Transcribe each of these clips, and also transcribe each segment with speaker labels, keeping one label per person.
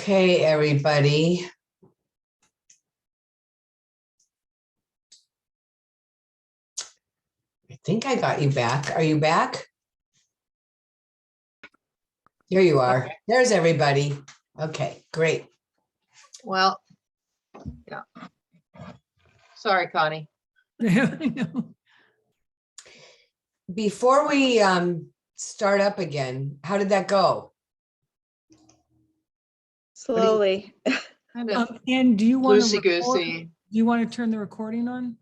Speaker 1: Okay, everybody. I think I got you back. Are you back? Here you are.
Speaker 2: Okay.
Speaker 1: There's everybody. Okay, great.
Speaker 2: Well, yeah. Sorry, Connie.
Speaker 3: Yeah, I know.
Speaker 1: Before we start up again, how did that go?
Speaker 4: Slowly.
Speaker 2: Kind of
Speaker 3: And do you want to
Speaker 2: loosey-goosey.
Speaker 3: do you want to turn the recording on?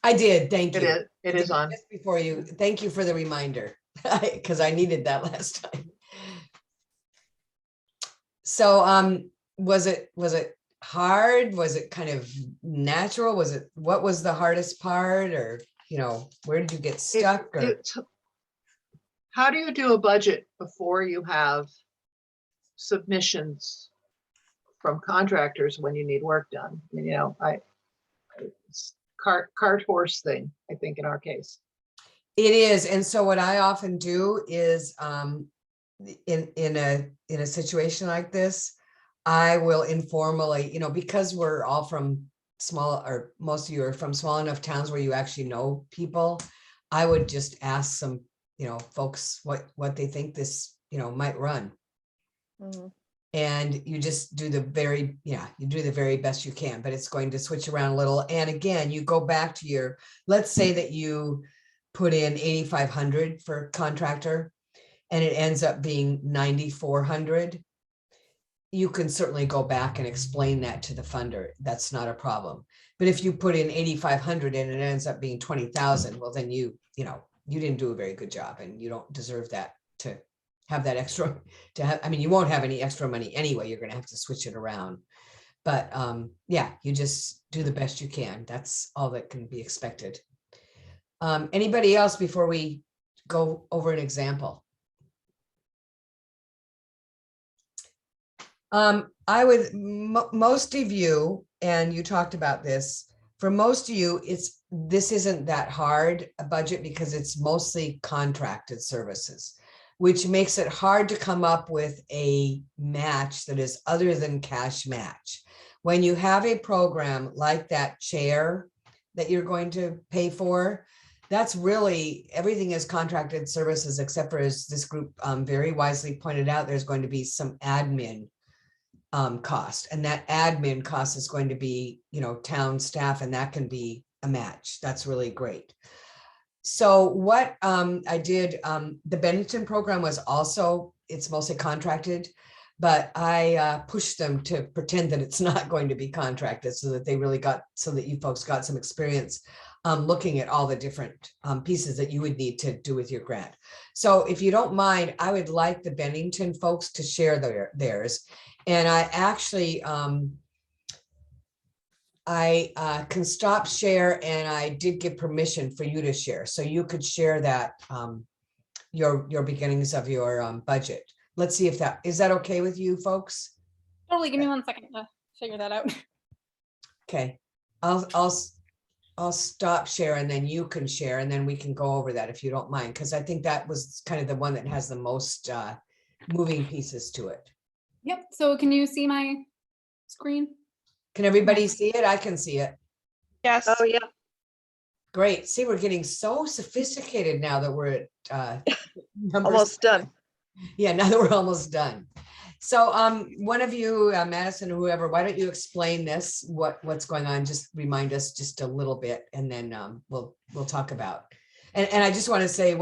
Speaker 1: I did, thank you.
Speaker 2: It is on.
Speaker 1: Just before you, thank you for the reminder, because I needed that last time. So was it hard? Was it kind of natural? What was the hardest part, or where did you get stuck?
Speaker 2: How do you do a budget before you have submissions from contractors when you need work done? I mean, it's cart horse thing, I think, in our case.
Speaker 1: It is. And so what I often do is in a situation like this, I will informally, because we're all from small, or most of you are from small enough towns where you actually know people, I would just ask some, folks what they think this, might run.
Speaker 4: Mm-hmm.
Speaker 1: And you just do the very best you can, but it's going to switch around a little. And again, you go back to let's say that you put in 8,500 for contractor and it ends up being 9,400. You can certainly go back and explain that to the funder. That's not a problem. But if you put in 8,500 and it ends up being 20,000, well, then you didn't do a very good job, and you don't deserve that to have that extra you won't have any extra money anyway. You're going to have to switch it around. But yeah, you just do the best you can. That's all that can be expected. Anybody else before we go over an example? I would, most of you, and you talked about this, for most of you, this isn't that hard a budget because it's mostly contracted services, which makes it hard to come up with a match that is other than cash match. When you have a program like that chair that you're going to pay for, that's really, everything is contracted services, except for, as this group very wisely pointed out, there's going to be some admin cost, and that admin cost is going to be, town staff, and that can be a match. That's really great. So what I did, the Bennington program was also, it's mostly contracted, but I pushed them to pretend that it's not going to be contracted, so that you folks got some experience looking at all the different pieces that you would need to do with your grant. So if you don't mind, I would like the Bennington folks to share theirs. And I actually, I can stop share, and I did give permission for you to share. So you could share that, your beginnings of your budget. Let's see if is that okay with you folks?
Speaker 5: Totally. Give me 1 second to figure that out.
Speaker 1: Okay, I'll stop share, and then you can share, and then we can go over that if you don't mind, because I think that was kind of the one that has the most moving pieces to it.
Speaker 5: Yep. So can you see my screen?
Speaker 1: Can everybody see it? I can see it.
Speaker 4: Yes. Oh, yeah.
Speaker 1: Great. See, we're getting so sophisticated now that we're at
Speaker 4: Almost done.
Speaker 1: Yeah, now that we're almost done. So one of you, Madison or whoever, why don't you explain this, what's going on? Just remind us just a little bit, and then we'll talk about. And I just want to say,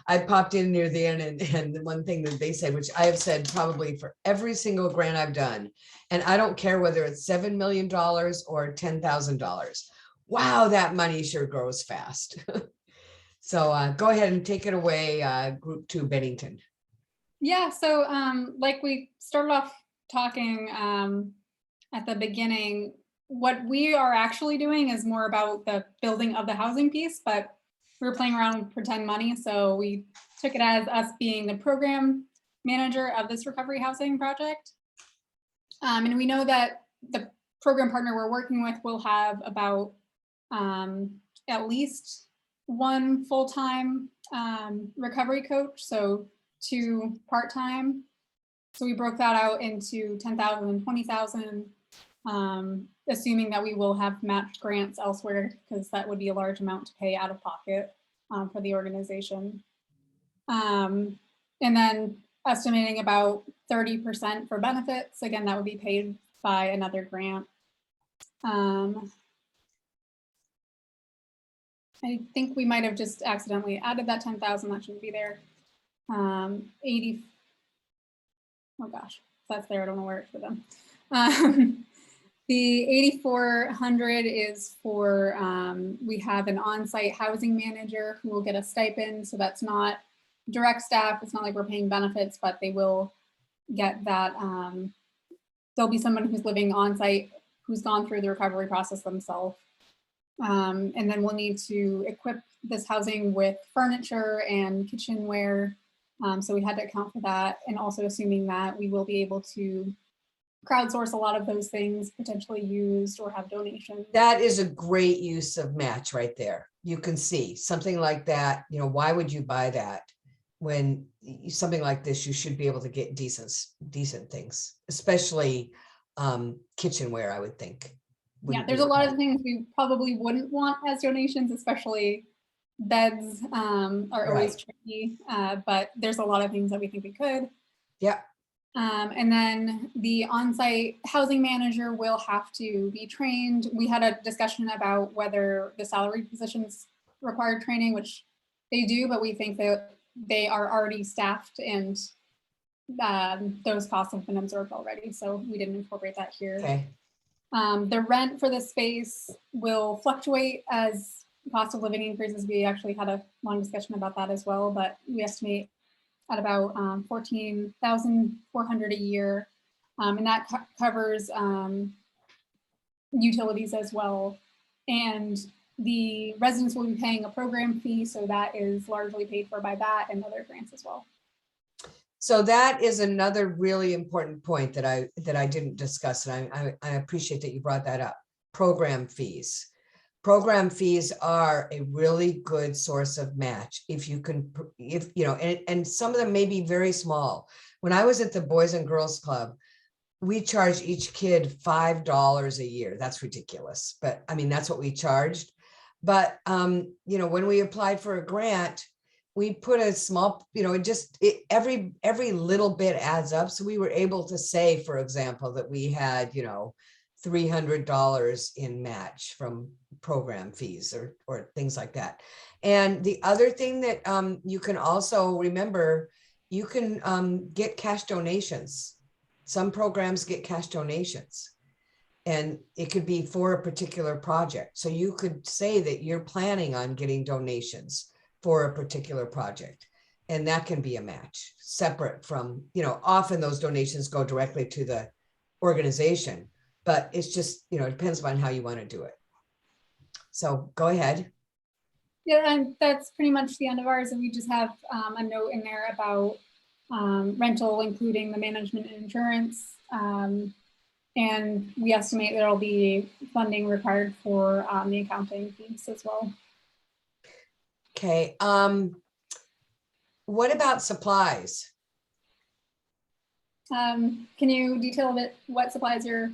Speaker 1: I popped in near the end, and the one thing that they said, which I have said probably for every single grant I've done, and I don't care whether it's $7 million or $10,000. Wow, that money sure grows fast. So go ahead and take it away, Group 2 Bennington.
Speaker 5: Yeah. So like we started off talking at the beginning, what we are actually doing is more about the building of the housing piece, but we were playing around with pretend money. So we took it as us being the program manager of this recovery housing project. And we know that the program partner we're working with will have about at least one full-time recovery coach, so 2 part-time. So we broke that out into 10,000 and 20,000, assuming that we will have matched grants elsewhere, because that would be a large amount to pay out of pocket for the organization. And then estimating about 30% for benefits. Again, that would be paid by another grant. I think we might have just accidentally added that 10,000, that shouldn't be there. 80, oh gosh, that's there, I don't know where it's for them. The 8,400 is for, we have an on-site housing manager who will get a stipend. So that's not direct staff. It's not like we're paying benefits, but they will get that. There'll be someone who's living on-site who's gone through the recovery process themselves. And then we'll need to equip this housing with furniture and kitchenware. So we had to account for that, and also assuming that we will be able to crowdsource a lot of those things, potentially used or have donations.
Speaker 1: That is a great use of match right there. You can see something like that. You know, why would you buy that when something like this, you should be able to get decent things, especially kitchenware, I would think.
Speaker 5: Yeah, there's a lot of things we probably wouldn't want as donations, especially beds are always tricky, but there's a lot of things that we think we could.
Speaker 1: Yeah.
Speaker 5: And then the on-site housing manager will have to be trained. We had a discussion about whether the salaried positions require training, which they do, but we think that they are already staffed and those costs have been absorbed already. So we didn't incorporate that here.
Speaker 1: Okay.
Speaker 5: The rent for the space will fluctuate as cost of living increases. We actually had a long discussion about that as well, but we estimate at about $14,400 a year. And that covers utilities as well. And the residents will be paying a program fee, so that is largely paid for by that and other grants as well.
Speaker 1: So that is another really important point that I didn't discuss, and I appreciate that you brought that up. Program fees. Program fees are a really good source of match if you can, if you know, and some of them may be very small. When I was at the Boys and Girls Club, we charged each kid $5 a year. That's ridiculous, but I mean, that's what we charged. But you know, when we applied for a grant, we put a small, you know, every little bit adds up. So we were able to say, for example, that we had, you know, $300 in match from program fees or things like that. And the other thing that you can also remember, you can get cash donations. Some programs get cash donations, and it could be for a particular project. So you could say that you're planning on getting donations for a particular project, and that can be a match separate from, you know, often those donations go directly to the organization, but it's just, you know, it depends on how you want to do it. So go ahead.
Speaker 5: Yeah, and that's pretty much the end of ours. And we just have a note in there about rental, including the management and insurance. And we estimate there'll be funding required for the accounting piece as well.
Speaker 1: Okay. What about supplies?
Speaker 5: Can you detail a bit what supplies you're?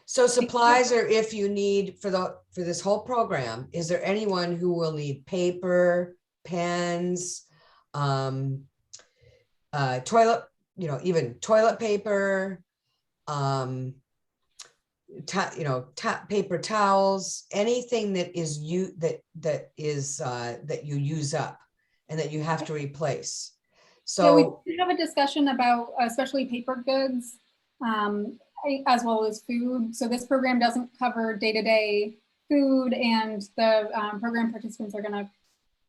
Speaker 1: So supplies are if you need for this whole program, is there anyone who will need paper, pens, toilet, you know, even toilet paper, paper towels, anything that is that you use up and that you have to replace. So
Speaker 5: yeah, we did have a discussion about especially paper goods, as well as food. So this program doesn't cover day-to-day food, and the program participants are going to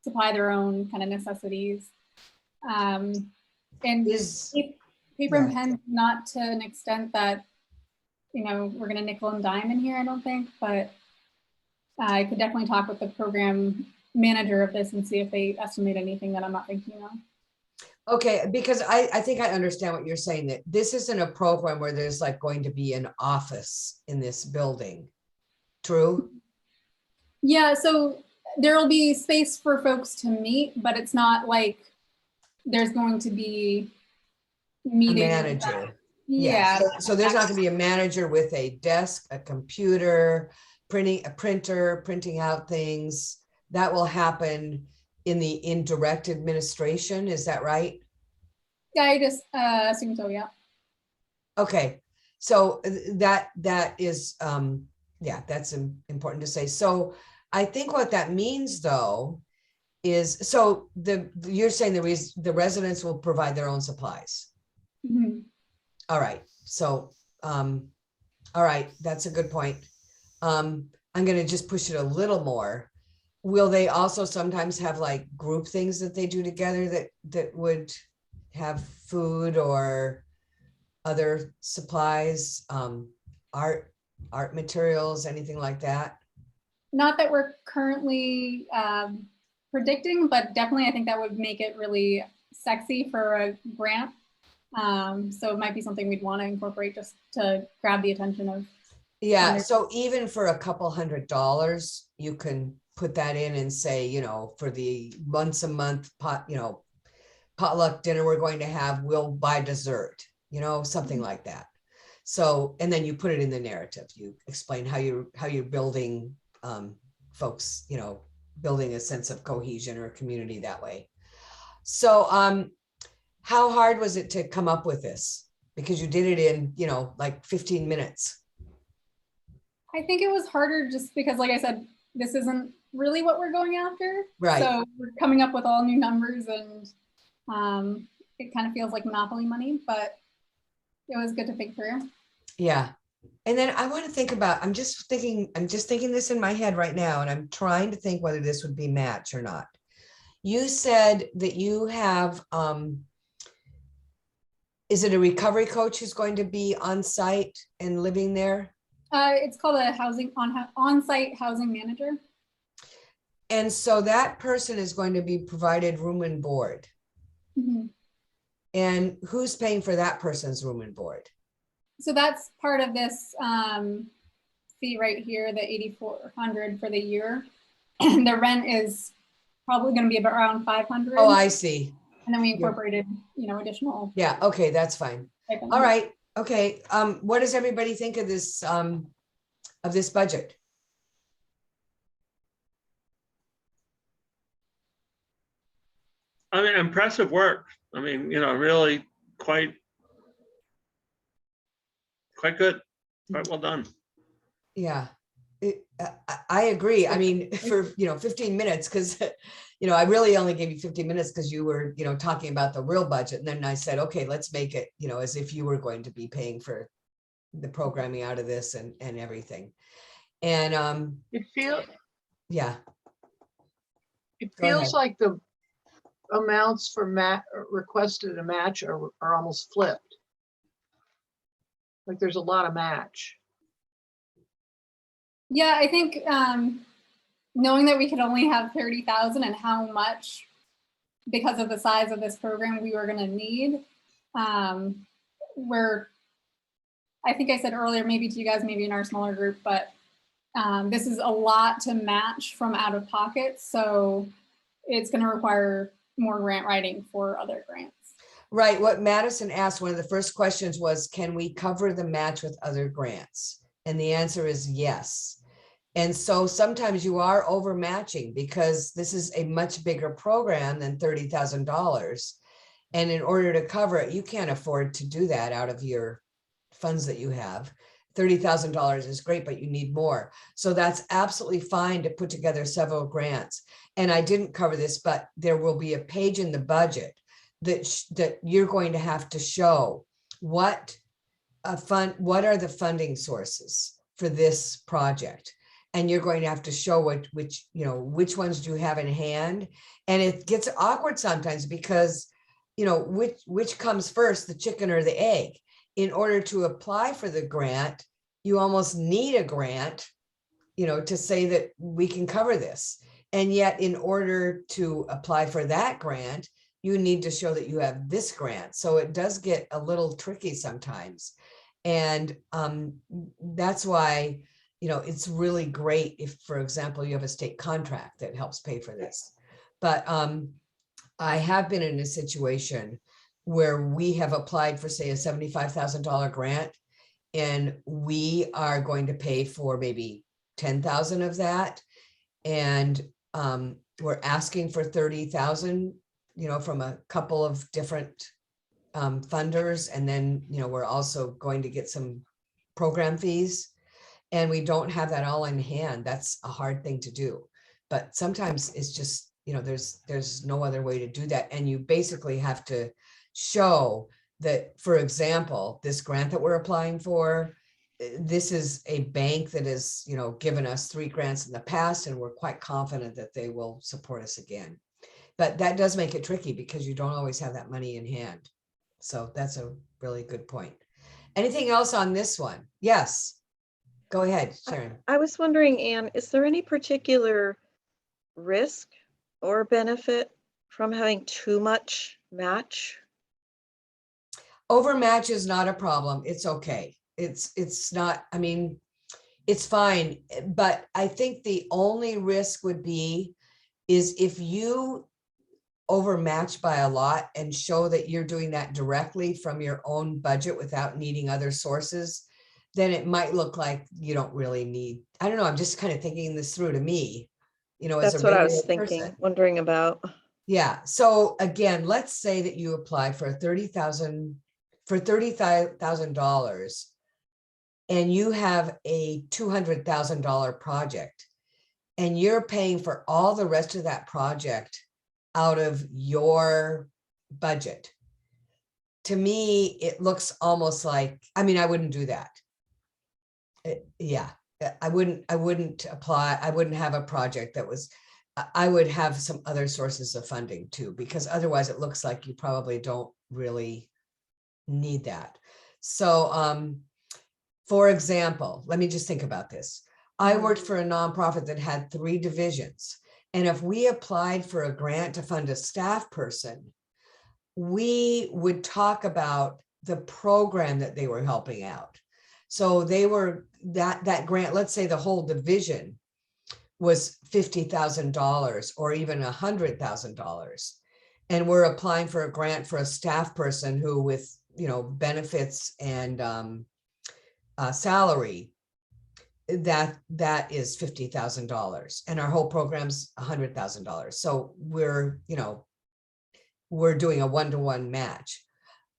Speaker 5: supply their own kind of necessities. And paper and pens, not to an extent that, you know, we're going to nickel and dime in here, I don't think, but I could definitely talk with the program manager of this and see if they estimate anything that I'm not thinking of.
Speaker 1: Okay, because I think I understand what you're saying, that this isn't a program where there's like going to be an office in this building. True?
Speaker 5: Yeah, so there'll be space for folks to meet, but it's not like there's going to be
Speaker 1: A
Speaker 5: meeting.
Speaker 1: manager. Yeah,
Speaker 5: Yeah.
Speaker 1: so there's not gonna be a manager with a desk, a computer, a printer, printing out things. That will happen in the indirect administration, is that right?
Speaker 5: Yeah, I just assume so, yeah.
Speaker 1: Okay, so that is, yeah, that's important to say. So I think what that means though is, so you're saying the residents will provide their own supplies.
Speaker 5: Mhm.
Speaker 1: All right, so, all right, that's a good point. I'm gonna just push it a little more. Will they also sometimes have like group things that they do together that would have food or other supplies, art materials, anything like that?
Speaker 5: Not that we're currently predicting, but definitely I think that would make it really sexy for a grant. So it might be something we'd want to incorporate just to grab the attention of.
Speaker 1: Yeah,
Speaker 5: funders.
Speaker 1: so even for a couple $100, you can put that in and say, you know, for the once a month potluck dinner we're going to have, we'll buy dessert, you know, something like that. So, and then you put it in the narrative, you explain how you're building folks, you know, building a sense of cohesion or community that way. So how hard was it to come up with this? Because you did it in, you know, like 15 minutes.
Speaker 5: I think it was harder just because, like I said, this isn't really what we're going after.
Speaker 1: Right.
Speaker 5: So we're coming up with all new numbers and it kind of feels like monopoly money, but it was good to think through.
Speaker 1: Yeah. And then I want to think about, I'm just thinking this in my head right now, and I'm trying to think whether this would be match or not. You said that you have, is it a recovery coach who's going to be on site and living there?
Speaker 5: It's called a on-site housing manager.
Speaker 1: And so that person is going to be provided room and board.
Speaker 5: Mm-hmm.
Speaker 1: And who's paying for that person's room and board?
Speaker 5: So that's part of this fee right here, the $8,400 for the year. And the rent is probably going to be around $500.
Speaker 1: Oh, I see.
Speaker 5: And then we incorporated, you know, additional.
Speaker 1: Yeah. Okay, that's fine. All right. Okay. What does everybody think of this budget?
Speaker 6: I mean, impressive work. I mean, you know, really quite good, quite well done.
Speaker 1: Yeah, I agree. I mean, for, 15 minutes, because, I really only gave you 15 minutes because you were, talking about the real budget. And then I said, okay, let's make it, as if you were going to be paying for the programming out of this and everything. And
Speaker 2: It feels
Speaker 1: yeah.
Speaker 2: It
Speaker 1: Go ahead.
Speaker 2: feels like the amounts for requested a match are almost flipped. Like there's a lot of match.
Speaker 5: Yeah, I think knowing that we could only have 30,000 and how much, because of the size of this program, we were going to need, I think I said earlier, maybe to you guys, maybe in our smaller group, but this is a lot to match from out of pocket. So it's going to require more grant writing for other grants.
Speaker 1: Right. What Madison asked, one of the first questions was, can we cover the match with other grants? And the answer is yes. And so sometimes you are overmatching because this is a much bigger program than $30,000. And in order to cover it, you can't afford to do that out of your funds that you have. $30,000 is great, but you need more. So that's absolutely fine to put together several grants. And I didn't cover this, but there will be a page in the budget that you're going to have to show what are the funding sources for this project. And you're going to have to show which ones do you have in hand. And it gets awkward sometimes because, which comes first, the chicken or the egg? In order to apply for the grant, you almost need a grant, to say that we can cover this. And yet in order to apply for that grant, you need to show that you have this grant. So it does get a little tricky sometimes. And that's why, it's really great if, for example, you have a state contract that helps pay for this. But I have been in a situation where we have applied for, say, a $75,000 grant, and we are going to pay for maybe 10,000 of that. And we're asking for 30,000, from a couple of different funders. And then, we're also going to get some program fees. And we don't have that all in hand. That's a hard thing to do. But sometimes it's just, there's no other way to do that. And you basically have to show that, for example, this grant that we're applying for, this is a bank that has, given us 3 grants in the past, and we're quite confident that they will support us again. But that does make it tricky because you don't always have that money in hand. So that's a really good point. Anything else on this one? Yes. Go ahead, Sharon.
Speaker 4: I was wondering, Anne, is there any particular risk or benefit from having too much match?
Speaker 1: Overmatch is not a problem. It's okay. It's not, it's fine. But I think the only risk would be is if you overmatch by a lot and show that you're doing that directly from your own budget without needing other sources, then it might look like you don't really need, I don't know, I'm just kind of thinking this through to me, as
Speaker 4: That's
Speaker 1: a
Speaker 4: what I was
Speaker 1: regular
Speaker 4: thinking,
Speaker 1: person.
Speaker 4: wondering about.
Speaker 1: Yeah. So again, let's say that you apply for $30,000 and you have a $200,000 project, and you're paying for all the rest of that project out of your budget. To me, it looks almost like, I wouldn't do that. Yeah, I wouldn't apply. I wouldn't have a project that was, I would have some other sources of funding too, because otherwise it looks like you probably don't really need that. So, for example, let me just think about this. I worked for a nonprofit that had 3 divisions. And if we applied for a grant to fund a staff person, we would talk about the program that they were helping out. So they were that grant, let's say the whole division was $50,000 or even $100,000. And we're applying for a grant for a staff person who, with, benefits and salary, that is $50,000, and our whole program's $100,000. So we're doing a 1-to-1 match.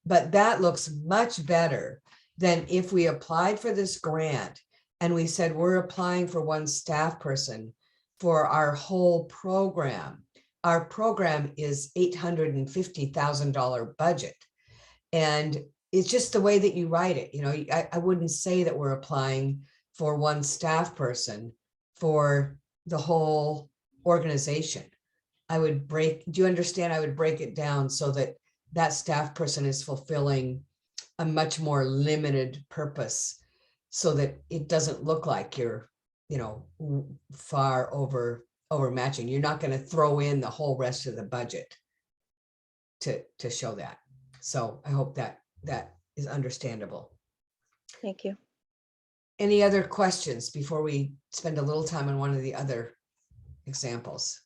Speaker 1: But that looks much better than if we applied for this grant and we said we're applying for 1 staff person for our whole program. Our program is $850,000 budget. And it's just the way that you write it. I wouldn't say that we're applying for 1 staff person for the whole organization. Do you understand? I would break it down so that that staff person is fulfilling a much more limited purpose, so that it doesn't look like you're, far over matching. You're not going to throw in the whole rest of the budget to show that. So I hope that is understandable.
Speaker 4: Thank you.
Speaker 1: Any other questions before we spend a little time on one of the other examples?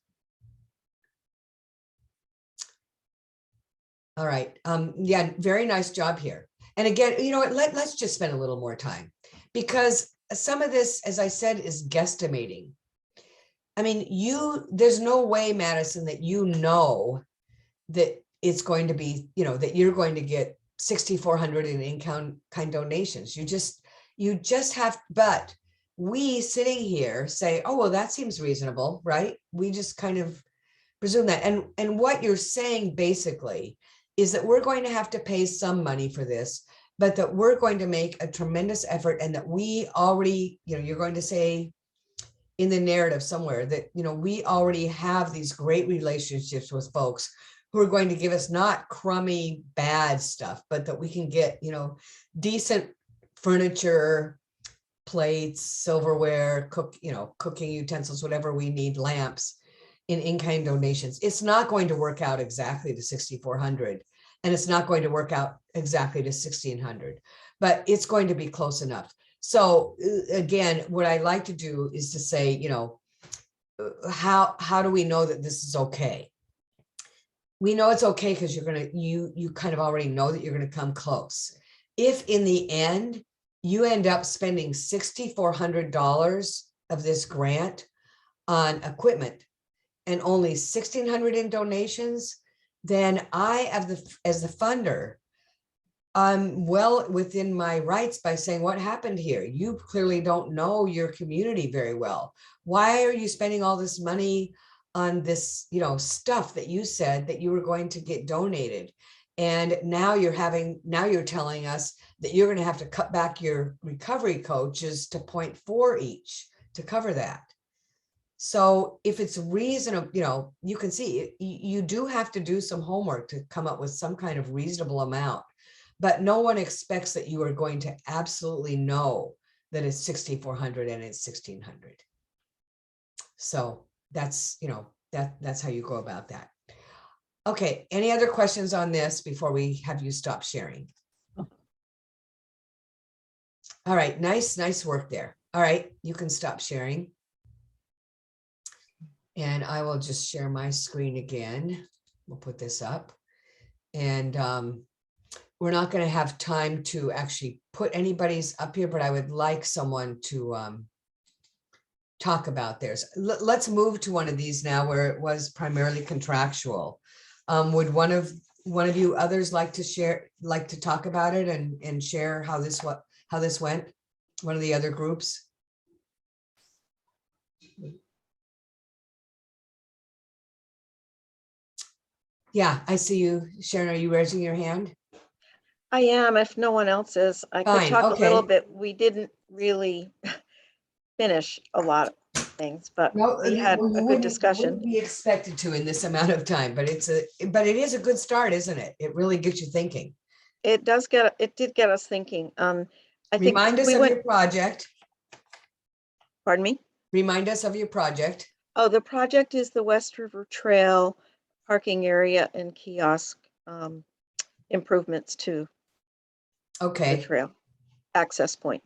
Speaker 1: All right. Yeah, very nice job here. And again, let's just spend a little more time, because some of this, as I said, is guesstimating. There's no way, Madison, that that it's going to be, that you're going to get 6,400 in in-kind donations. You just have, but we sitting here say, oh, well, that seems reasonable, right? We just kind of presume that. And what you're saying basically is that we're going to have to pay some money for this, but that we're going to make a tremendous effort, and that we already, you're going to say in the narrative somewhere that, we already have these great relationships with folks who are going to give us not crummy, bad stuff, but that we can get, decent furniture, plates, silverware, cooking utensils, whatever we need, lamps, in-kind donations. It's not going to work out exactly to 6,400, and it's not going to work out exactly to 1,600, but it's going to be close enough. So again, what I like to do is to say, how do we know that this is okay? we know it's okay because you kind of already know that you're gonna come close. If in the end, you end up spending $6,400 of this grant on equipment and only 1,600 in donations, then I, as the funder, I'm well within my rights by saying, what happened here? You clearly don't know your community very well. Why are you spending all this money on this, stuff that you said that you were going to get donated? And now you're telling us that you're going to have to cut back your recovery coaches to 0.4 each to cover that. So if it's reasonable, you can see you do have to do some homework to come up with some kind of reasonable amount. But no one expects that you are going to absolutely know that it's 6,400 and it's 1,600. So that's, that's how you go about that. Okay, any other questions on this before we have you stop sharing? All right, nice work there. All right, you can stop sharing. And I will just share my screen again. We'll put this up. And we're not going to have time to actually put anybody's up here, but I would like someone to talk about theirs. Let's move to one of these now where it was primarily contractual. Would one of you others like to talk about it and share how this went? One of the other groups? Yeah, I see you. Sharon, are you raising your hand?
Speaker 4: I am, if no one else is. I could
Speaker 1: Fine,
Speaker 4: talk a little
Speaker 1: okay.
Speaker 4: bit. We didn't really finish a lot of things, but
Speaker 1: No,
Speaker 4: we had
Speaker 1: well,
Speaker 4: a good discussion.
Speaker 1: wouldn't be expected to in this amount of time, but it is a good start, isn't it? It really gets you thinking.
Speaker 4: It did get us thinking. I think
Speaker 1: Remind us
Speaker 4: we
Speaker 1: of
Speaker 4: went,
Speaker 1: your project.
Speaker 4: pardon me?
Speaker 1: Remind us of your project.
Speaker 4: Oh, the project is the West River Trail parking area and kiosk improvements to the
Speaker 1: Okay,
Speaker 4: trail access point.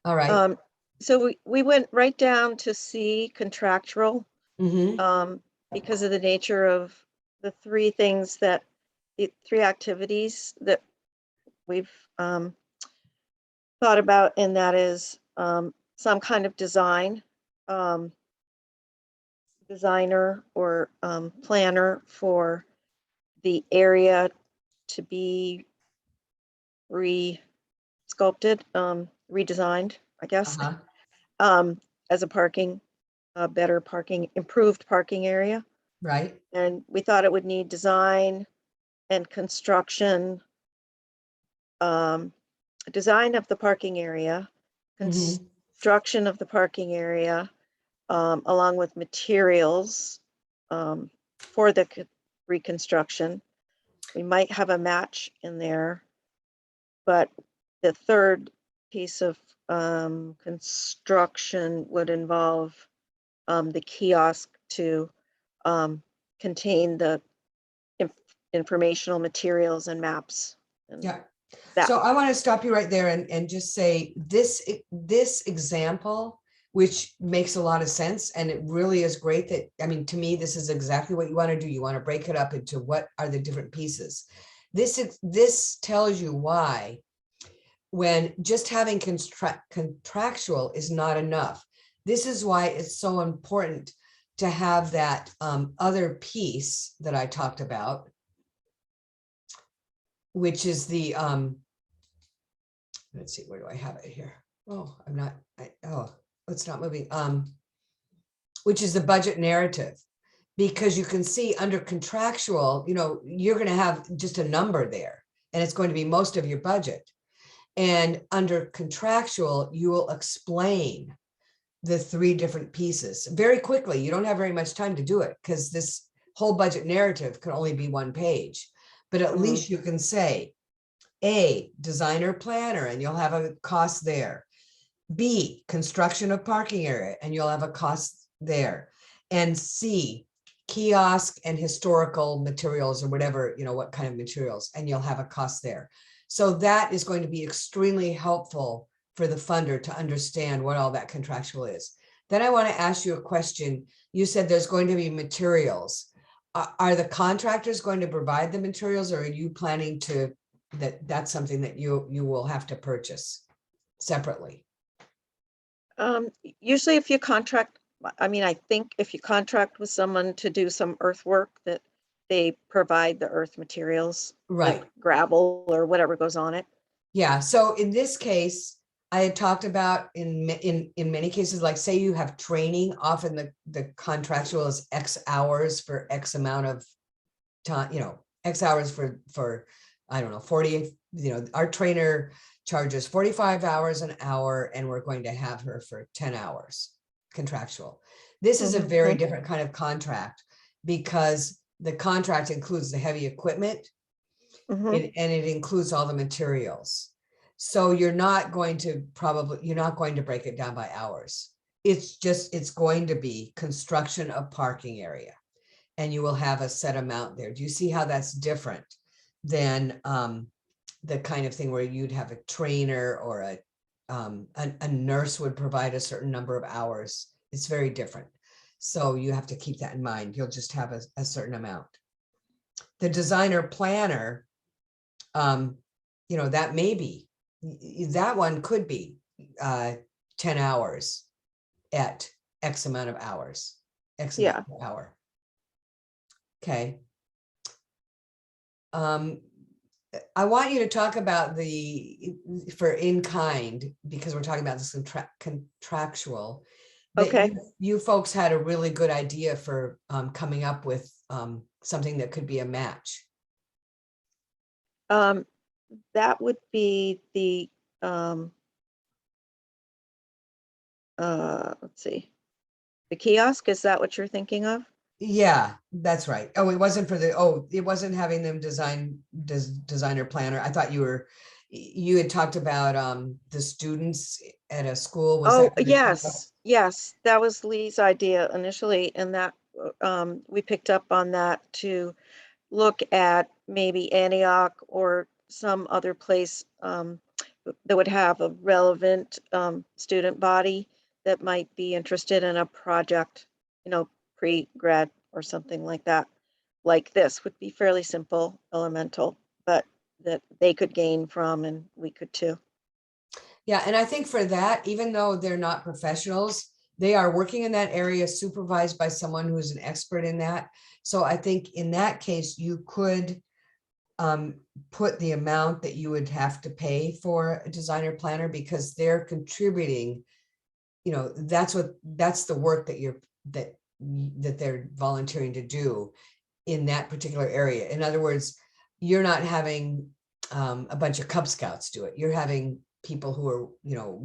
Speaker 1: all right.
Speaker 4: So we went right down to C, contractual,
Speaker 1: Mm-hmm.
Speaker 4: because of the nature of the three activities that we've thought about, and that is some kind of designer or planner for the area to be re-sculpted, redesigned, I guess,
Speaker 1: Uh-huh.
Speaker 4: as a better parking, improved parking area.
Speaker 1: Right.
Speaker 4: And we thought it would need design and construction, design of the parking area,
Speaker 1: Mm-hmm.
Speaker 4: construction of the parking area, along with materials for the reconstruction. We might have a match in there, but the third piece of construction would involve the kiosk to contain the informational materials and maps. And
Speaker 1: Yeah.
Speaker 4: that.
Speaker 1: So I want to stop you right there and just say this example, which makes a lot of sense. And it really is great that, I mean, to me, this is exactly what you want to do. You want to break it up into what are the different pieces. This tells you why, when just having contractual is not enough. This is why it's so important to have that other piece that I talked about, which is the, let's see, where do I have it here? Oh, it's not moving. Which is the budget narrative, because you can see under contractual, you're going to have just a number there, and it's going to be most of your budget. And under contractual, you will explain the three different pieces very quickly. You don't have very much time to do it because this whole budget narrative can only be one page, but at least you can say A, designer planner, and you'll have a cost there. B, construction of parking area, and you'll have a cost there. And C, kiosk and historical materials, or whatever, what kind of materials, and you'll have a cost there. So that is going to be extremely helpful for the funder to understand what all that contractual is. Then I want to ask you a question. You said there's going to be materials. are the contractors going to provide the materials, or are you planning to, that's something that you will have to purchase separately?
Speaker 4: Usually if you contract, I mean, I think if you contract with someone to do some earthwork, that they provide the earth materials, like
Speaker 1: Right.
Speaker 4: gravel or whatever goes on it.
Speaker 1: Yeah, so in this case, I had talked about in many cases, like say you have training, often the contractual is X hours for X amount of time, X hours for, I don't know, 40, our trainer charges 45 hours an hour, and we're going to have her for 10 hours contractual. This is a very
Speaker 4: Mhm.
Speaker 1: different kind of contract because the contract includes the heavy equipment
Speaker 4: Mhm.
Speaker 1: and it includes all the materials. So you're not going to break it down by hours. It's going to be construction of parking area. And you will have a set amount there. Do you see how that's different than the kind of thing where you'd have a trainer or a nurse would provide a certain number of hours? It's very different. So you have to keep that in mind. You'll just have a certain amount. The designer planner, that may be, that one could be 10 hours at X amount of hours, X
Speaker 4: Yeah.
Speaker 1: amount per hour. Okay. I want you to talk about for in kind, because we're talking about this contractual, that
Speaker 4: Okay.
Speaker 1: you folks had a really good idea for coming up with something that could be a match.
Speaker 4: That would be the, let's see, the kiosk, is that what you're thinking of?
Speaker 1: Yeah, that's right. Oh, it wasn't it wasn't having them designer planner. I thought you had talked about the students at a school. Was
Speaker 4: Oh,
Speaker 1: that for the
Speaker 4: yes, yes, that was Lee's idea initially, and that, we picked up on that to look at maybe Antioch or some other place, that would have a relevant, student body that might be interested in a project, pre-grad or something like that. Like this would be fairly simple, elemental, but that they could gain from and we could too.
Speaker 1: Yeah, and I think for that, even though they're not professionals, they are working in that area supervised by someone who's an expert in that. So I think in that case, you could put the amount that you would have to pay for a designer planner, because they're contributing, that's the work that they're volunteering to do in that particular area. In other words, you're not having a bunch of Cub Scouts do it. You're having people who are,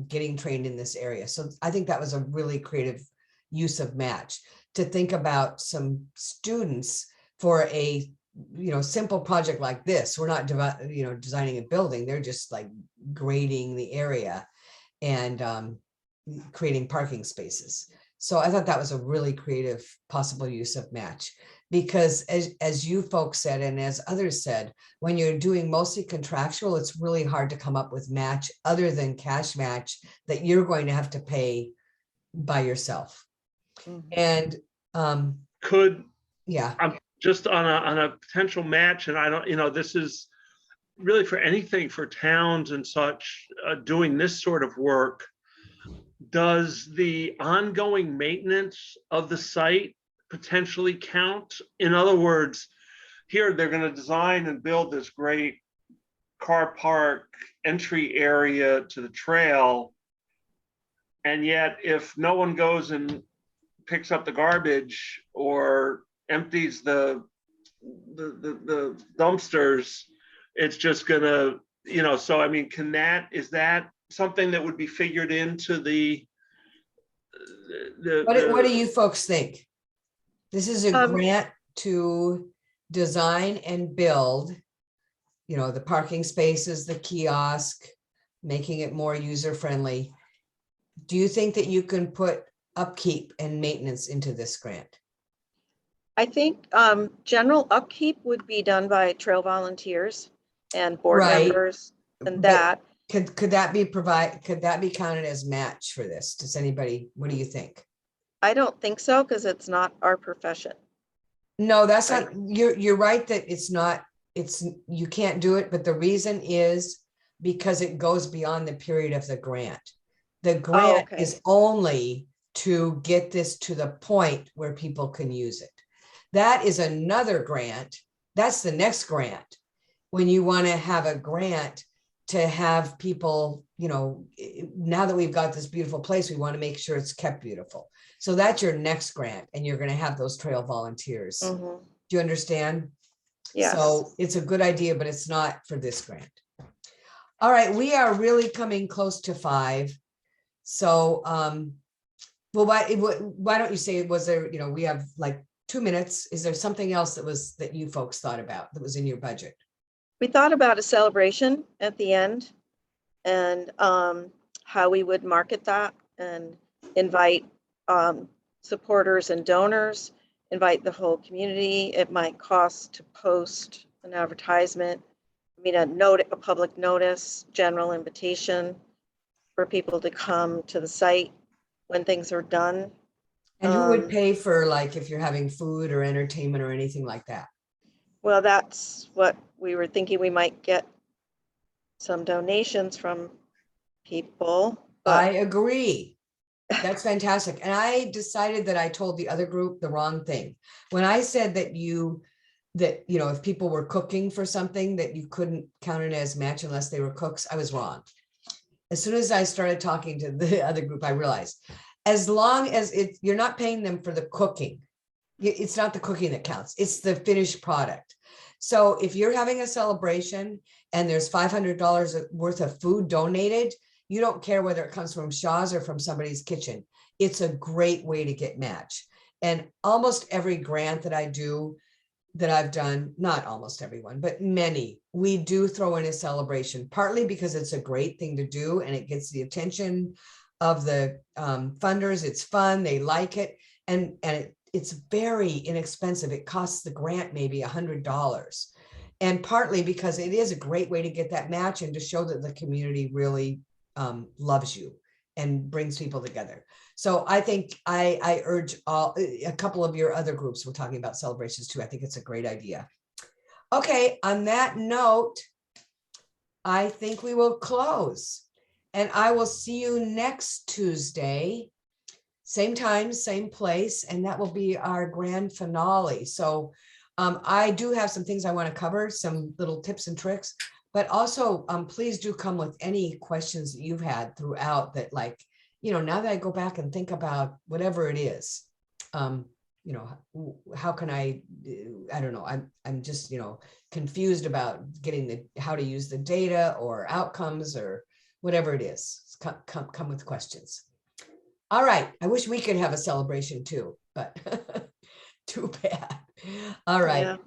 Speaker 1: getting trained in this area. So I think that was a really creative use of match, to think about some students for a, simple project like this. We're not, designing a building. They're just like grading the area and creating parking spaces. So I thought that was a really creative possible use of match, because as you folks said, and as others said, when you're doing mostly contractual, it's really hard to come up with match other than cash match that you're going to have to pay by yourself.
Speaker 4: Mhm.
Speaker 1: And
Speaker 6: Could,
Speaker 1: yeah,
Speaker 6: I'm just on a potential match, and I don't, this is really for anything for towns and such, doing this sort of work. Does the ongoing maintenance of the site potentially count? In other words, here they're going to design and build this great car park entry area to the trail. And yet, if no one goes and picks up the garbage or empties the dumpsters, it's just gonna, so I mean, is that something that would be figured into
Speaker 1: what do you folks think? This is a
Speaker 4: Um,
Speaker 1: grant to design and build, the parking spaces, the kiosk, making it more user friendly. Do you think that you can put upkeep and maintenance into this grant?
Speaker 4: I think, general upkeep would be done by trail volunteers and board
Speaker 1: Right.
Speaker 4: members and
Speaker 1: But
Speaker 4: that.
Speaker 1: could that be counted as match for this? Does anybody, what do you think?
Speaker 4: I don't think so, because it's not our profession.
Speaker 1: No, that's not, you're right that it's not, you can't do it, but the reason is because it goes beyond the period of the grant. The grant
Speaker 4: okay.
Speaker 1: is only to get this to the point where people can use it. That is another grant. That's the next grant. When you want to have a grant to have people, now that we've got this beautiful place, we want to make sure it's kept beautiful. So that's your next grant, and you're going to have those trail volunteers.
Speaker 4: Mhm.
Speaker 1: Do you understand?
Speaker 4: Yes.
Speaker 1: So it's a good idea, but it's not for this grant. All right, we are really coming close to 5. So, well, why don't you say, was there, we have like 2 minutes. Is there something else that you folks thought about that was in your budget?
Speaker 4: We thought about a celebration at the end and how we would market that and invite supporters and donors, invite the whole community. It might cost to post an advertisement, a public notice, general invitation for people to come to the site when things are done.
Speaker 1: And who would pay for, like, if you're having food or entertainment or anything like that?
Speaker 4: Well, that's what we were thinking. We might get some donations from people,
Speaker 1: I
Speaker 4: but
Speaker 1: agree. That's fantastic. And I decided that I told the other group the wrong thing. When I said that if people were cooking for something, that you couldn't count it as match unless they were cooks, I was wrong. As soon as I started talking to the other group, I realized as long as you're not paying them for the cooking, it's not the cooking that counts, it's the finished product. So if you're having a celebration and there's $500 worth of food donated, you don't care whether it comes from Shaw's or from somebody's kitchen. It's a great way to get match. And almost every grant that I do, that I've done, not almost everyone, but many, we do throw in a celebration, partly because it's a great thing to do and it gets the attention of the funders. It's fun, they like it, and it's very inexpensive. It costs the grant maybe $100. And partly because it is a great way to get that match and to show that the community really loves you and brings people together. So I think I urge a couple of your other groups, we're talking about celebrations too. I think it's a great idea. Okay, on that note, I think we will close. And I will see you next Tuesday, same time, same place, and that will be our grand finale. So I do have some things I want to cover, some little tips and tricks, but also please do come with any questions that you've had throughout that, like, now that I go back and think about whatever it is, how can I don't know, I'm just, confused about getting how to use the data or outcomes or whatever it is. Come with questions. All right. I wish we could have a celebration too, but too bad. All right.
Speaker 4: yeah.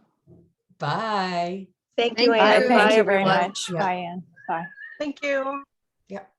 Speaker 1: Bye.
Speaker 4: Thank
Speaker 2: Thank
Speaker 4: you, Anne.
Speaker 2: you.
Speaker 4: Bye,
Speaker 7: Thank you very
Speaker 4: everyone.
Speaker 7: much.
Speaker 1: Yeah.
Speaker 7: Bye, Ann. Bye.
Speaker 2: Thank you.
Speaker 1: Yep.